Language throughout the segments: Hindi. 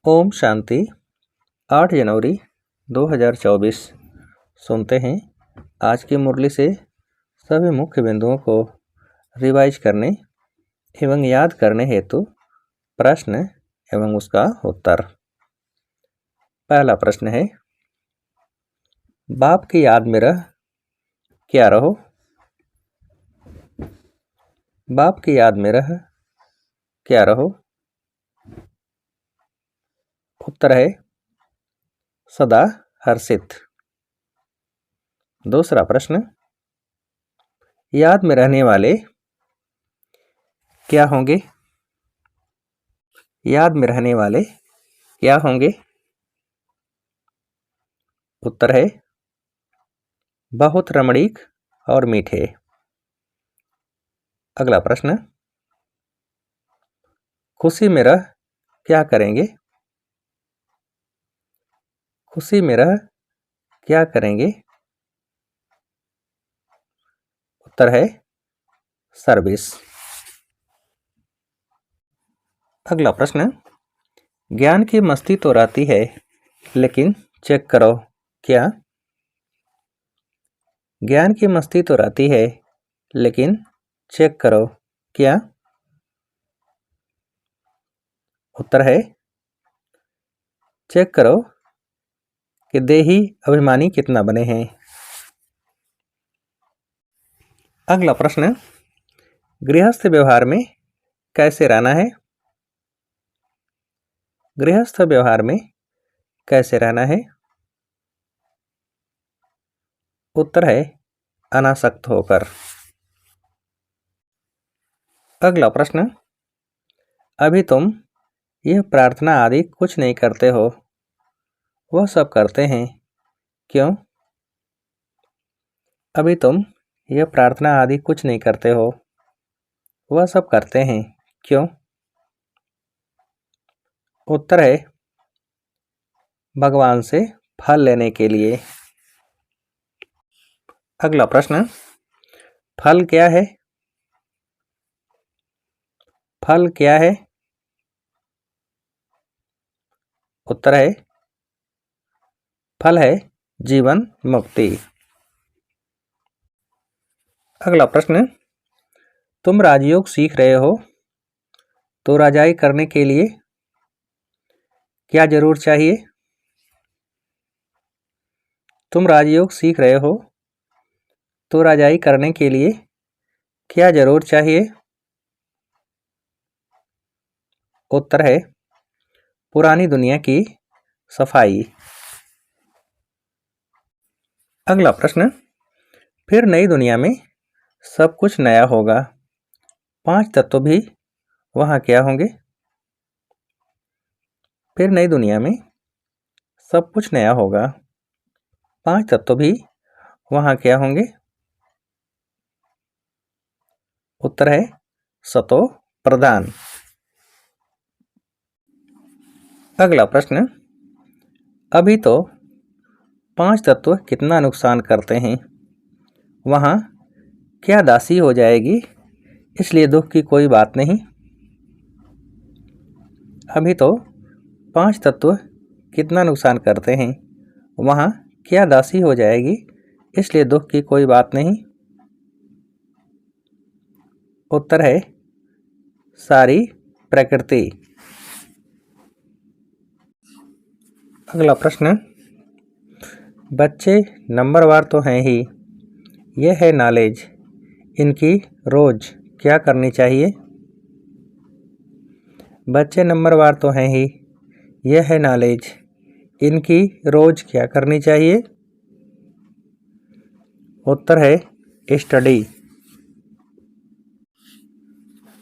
ओम शांति। 8 जनवरी 2024 सुनते हैं आज की मुरली से सभी मुख्य बिंदुओं को रिवाइज करने एवं याद करने हेतु प्रश्न एवं उसका उत्तर। पहला प्रश्न है, बाप की याद में रह क्या रहो। बाप की याद में रह क्या रहो। उत्तर है सदा हर्षित। दूसरा प्रश्न, याद में रहने वाले क्या होंगे। याद में रहने वाले क्या होंगे। उत्तर है बहुत रमणीक और मीठे। अगला प्रश्न, खुशी में रह क्या करेंगे। खुशी में रह क्या करेंगे। उत्तर है सर्विस। अगला प्रश्न, ज्ञान की मस्ती तो रहती है लेकिन चेक करो क्या। ज्ञान की मस्ती तो रहती है लेकिन चेक करो क्या। उत्तर है चेक करो कि देही अभिमानी कितना बने हैं। अगला प्रश्न, गृहस्थ व्यवहार में कैसे रहना है। गृहस्थ व्यवहार में कैसे रहना है। उत्तर है अनासक्त होकर। अगला प्रश्न, अभी तुम यह प्रार्थना आदि कुछ नहीं करते हो, वह सब करते हैं क्यों। अभी तुम यह प्रार्थना आदि कुछ नहीं करते हो, वह सब करते हैं क्यों। उत्तर है भगवान से फल लेने के लिए। अगला प्रश्न, फल क्या है। फल क्या है। उत्तर है फल है जीवन मुक्ति। अगला प्रश्न, तुम राजयोग सीख रहे हो तो राजाई करने के लिए क्या जरूर चाहिए। तुम राजयोग सीख रहे हो तो राजाई करने के लिए क्या जरूर चाहिए। उत्तर है पुरानी दुनिया की सफाई। अगला प्रश्न, फिर नई दुनिया में सब कुछ नया होगा, 5 तत्व भी वहाँ क्या होंगे। फिर नई दुनिया में सब कुछ नया होगा, 5 तत्व भी वहाँ क्या होंगे। उत्तर है सतो प्रधान। अगला प्रश्न, अभी तो 5 तत्व कितना नुकसान करते हैं, वहाँ क्या दासी हो जाएगी, इसलिए दुख की कोई बात नहीं। अभी तो 5 तत्व कितना नुकसान करते हैं, वहाँ क्या दासी हो जाएगी, इसलिए दुख की कोई बात नहीं। उत्तर है सारी प्रकृति। अगला प्रश्न, बच्चे नंबरवार तो हैं ही, यह है नॉलेज, इनकी रोज क्या करनी चाहिए। बच्चे नंबरवार तो हैं ही, यह है नॉलेज, इनकी रोज क्या करनी चाहिए। उत्तर है स्टडी।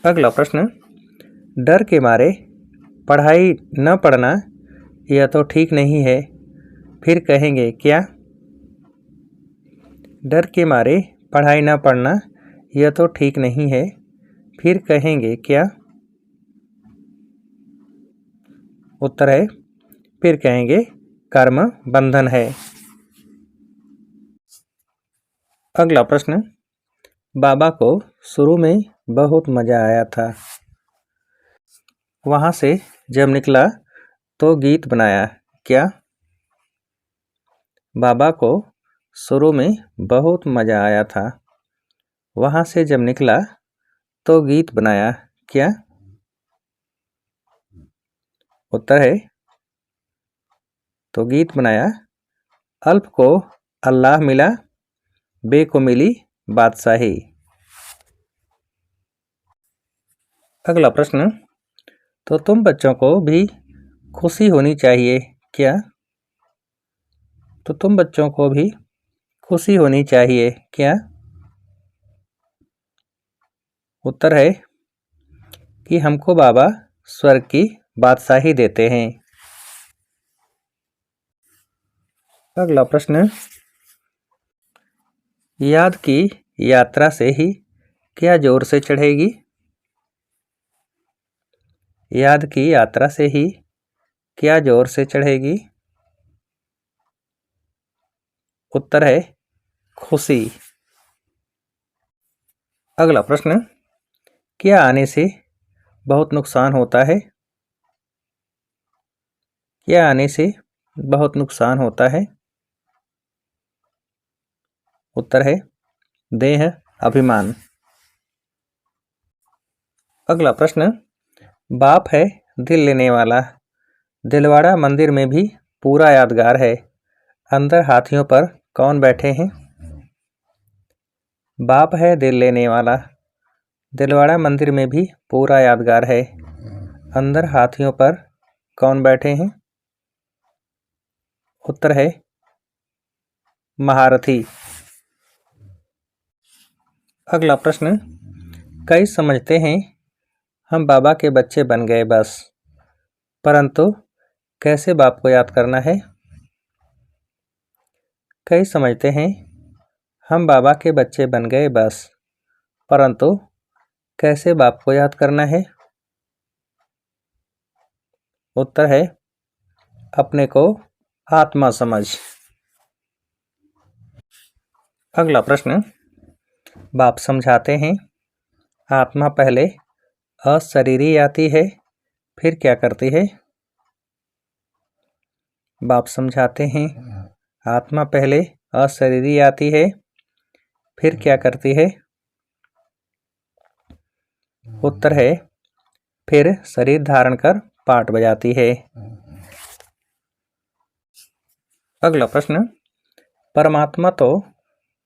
अगला प्रश्न, डर के मारे पढ़ाई न पढ़ना यह तो ठीक नहीं है, फिर कहेंगे क्या। डर के मारे पढ़ाई न पढ़ना यह तो ठीक नहीं है, फिर कहेंगे क्या। उत्तर है फिर कहेंगे कर्म बंधन है। अगला प्रश्न, बाबा को शुरू में बहुत मज़ा आया था, वहाँ से जब निकला तो गीत बनाया क्या? बाबा को शुरू में बहुत मज़ा आया था। वहाँ से जब निकला तो गीत बनाया क्या? उत्तर है तो गीत बनाया अल्प को अल्लाह मिला, बे को मिली बादशाही। अगला प्रश्न, तो तुम बच्चों को भी खुशी होनी चाहिए क्या? तो तुम बच्चों को भी खुशी होनी चाहिए क्या? उत्तर है कि हमको बाबा स्वर्ग की बादशाही देते हैं। अगला प्रश्न, याद की यात्रा से ही क्या जोर से चढ़ेगी? याद की यात्रा से ही क्या जोर से चढ़ेगी? उत्तर है खुशी। अगला प्रश्न, क्या आने से बहुत नुकसान होता है? क्या आने से बहुत नुकसान होता है? उत्तर है देह अभिमान। अगला प्रश्न, बाप है दिल लेने वाला, दिलवाड़ा मंदिर में भी पूरा यादगार है, अंदर हाथियों पर कौन बैठे हैं? बाप है दिल लेने वाला, दिलवाड़ा मंदिर में भी पूरा यादगार है, अंदर हाथियों पर कौन बैठे हैं? उत्तर है महारथी। अगला प्रश्न, कई समझते हैं हम बाबा के बच्चे बन गए बस, परंतु कैसे बाप को याद करना है? कई समझते हैं हम बाबा के बच्चे बन गए बस, परंतु कैसे बाप को याद करना है? उत्तर है अपने को आत्मा समझ। अगला प्रश्न, बाप समझाते हैं आत्मा पहले अशरीरी आती है, फिर क्या करती है? बाप समझाते हैं आत्मा पहले अशरीरी आती है, फिर क्या करती है? उत्तर है फिर शरीर धारण कर पाठ बजाती है। अगला प्रश्न, परमात्मा तो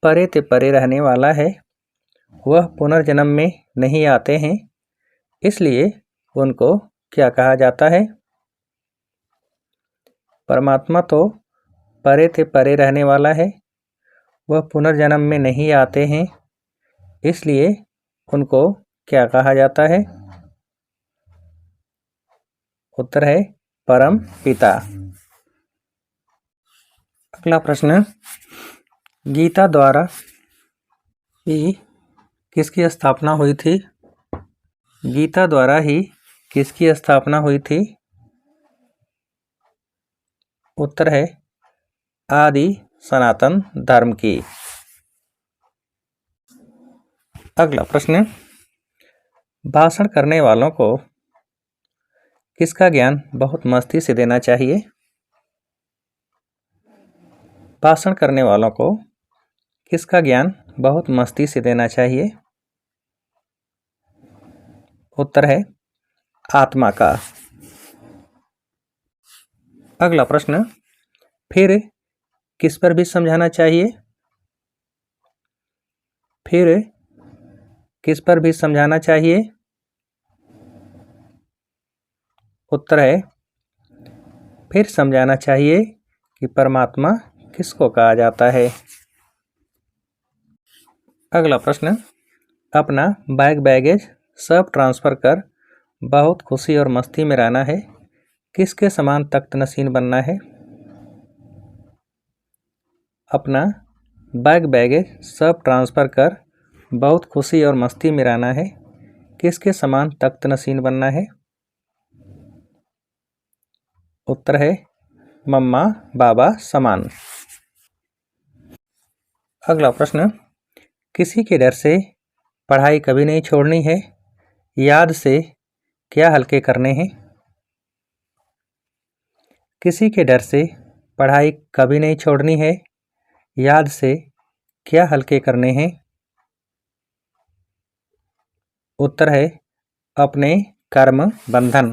परे ते परे रहने वाला है, वह पुनर्जन्म में नहीं आते हैं, इसलिए उनको क्या कहा जाता है? परमात्मा तो परे ते परे रहने वाला है, वह पुनर्जन्म में नहीं आते हैं, इसलिए उनको क्या कहा जाता है? उत्तर है परम पिता। अगला प्रश्न, गीता द्वारा ही किसकी स्थापना हुई थी? गीता द्वारा ही किसकी स्थापना हुई थी? उत्तर है आदि सनातन धर्म की। अगला प्रश्न, भाषण करने वालों को किसका ज्ञान बहुत मस्ती से देना चाहिए? भाषण करने वालों को किसका ज्ञान बहुत मस्ती से देना चाहिए? उत्तर है आत्मा का। अगला प्रश्न, फिर किस पर भी समझाना चाहिए? फिर किस पर भी समझाना चाहिए? उत्तर है फिर समझाना चाहिए कि परमात्मा किसको कहा जाता है। अगला प्रश्न, अपना बैगेज सब ट्रांसफ़र कर बहुत खुशी और मस्ती में रहना है, किसके समान तख्त नशीन बनना है? अपना बैगेज सब ट्रांसफ़र कर बहुत खुशी और मस्ती में रहना है, किसके समान तख्त नशीन बनना है? उत्तर है मम्मा बाबा समान। अगला प्रश्न, किसी के डर से पढ़ाई कभी नहीं छोड़नी है, याद से क्या हल्के करने हैं? किसी के डर से पढ़ाई कभी नहीं छोड़नी है, याद से क्या हल्के करने हैं? उत्तर है अपने कर्म बंधन।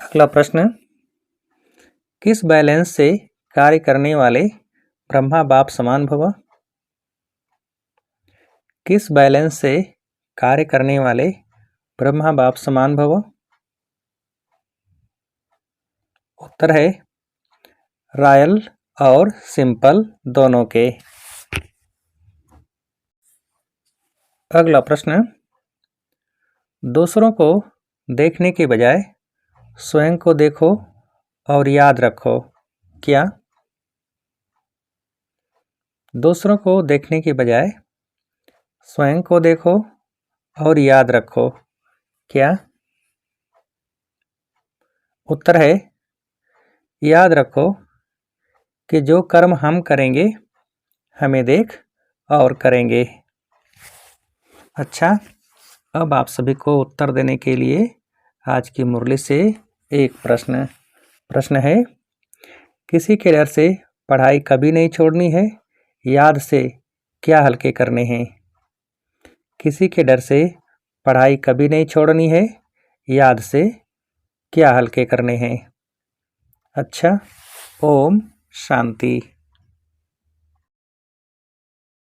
अगला प्रश्न, किस बैलेंस से कार्य करने वाले ब्रह्मा बाप समान भव? किस बैलेंस से कार्य करने वाले ब्रह्मा बाप समान भव? उत्तर है रॉयल और सिंपल दोनों के। अगला प्रश्न, दूसरों को देखने के बजाय स्वयं को देखो और याद रखो, क्या? दूसरों को देखने के बजाय स्वयं को देखो और याद रखो, क्या? उत्तर है याद रखो कि जो कर्म हम करेंगे हमें देख और करेंगे। अच्छा, अब आप सभी को उत्तर देने के लिए आज की मुरली से एक प्रश्न है, किसी के डर से पढ़ाई कभी नहीं छोड़नी है, याद से क्या हल्के करने हैं? किसी के डर से पढ़ाई कभी नहीं छोड़नी है, याद से क्या हल्के करने हैं? अच्छा, ओम शांति।